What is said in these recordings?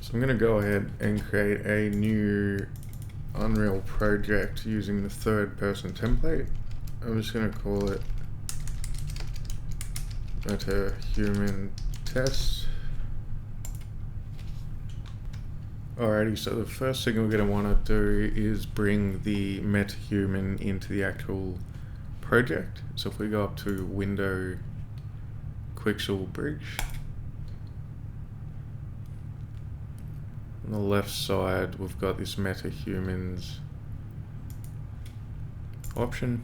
So I'm going to go ahead and create a new Unreal project using the third person template. I'm just going to call it MetaHuman test. Alrighty, so the first thing we're going to want to do is bring the MetaHuman into the actual project. So if we go up to Window, Quixel Bridge, on the left side we've got this MetaHumans option.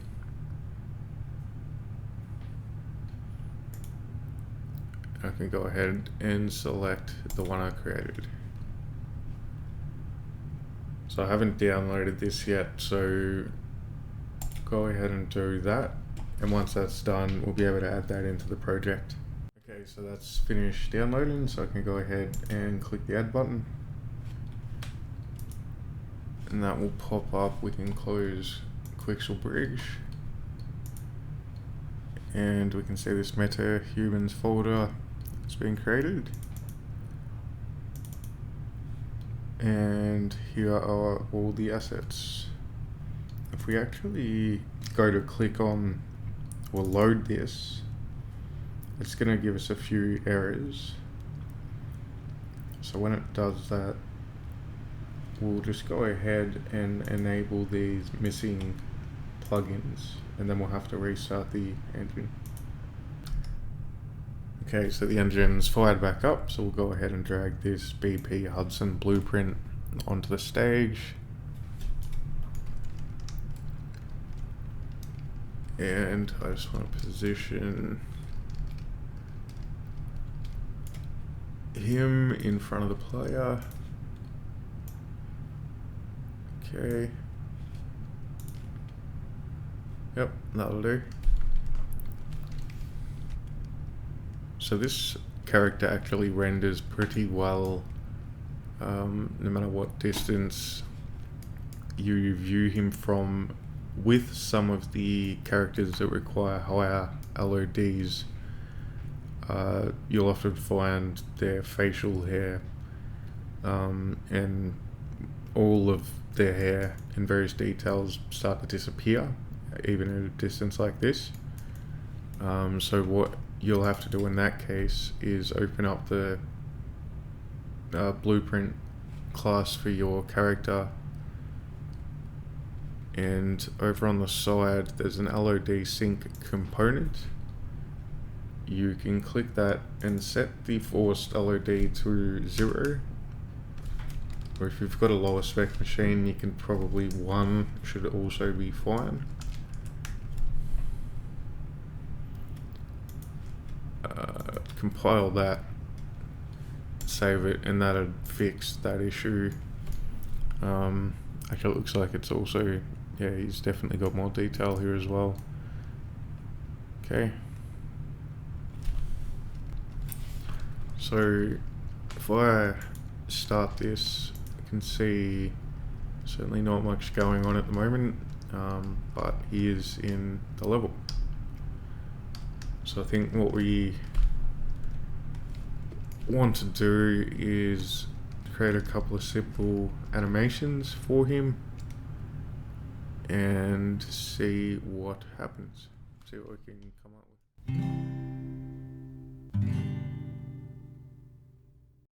I can go ahead and select the one I created. So I haven't downloaded this yet, so go ahead and do that. And once that's done, we'll be able to add that into the project. Okay, so that's finished downloading, so I can go ahead and click the add button. And that will pop up. We can close Quixel Bridge. And we can see this MetaHumans folder has been created. And here are all the assets. If we actually go to click on or load this, it's going to give us a few errors. So when it does that, we'll just go ahead and enable these missing plugins, and then we'll have to restart the engine. Okay, so the engine's fired back up, so we'll go ahead and drag this BP Hudson blueprint onto the stage. And I just want to position him in front of the player. Okay. Yep, that'll do. So this character actually renders pretty well, no matter what distance you view him from. With some of the characters that require higher LODs, you'll often find their facial hair and all of their hair and various details start to disappear, even at a distance like this. So what you'll have to do in that case is open up the blueprint class for your character, and over on the side there's an LOD sync component. You can click that and set the forced LOD to 0, or if you've got a lower spec machine, you can probably 1 should also be fine. Compile that, save it, and that'll fix that issue. Actually, it looks like it's also, yeah, he's definitely got more detail here as well. Okay. So if I start this, I can see certainly not much going on at the moment, but he is in the level. So I think what we want to do is create a couple of simple animations for him and see what happens, see what we can come up with.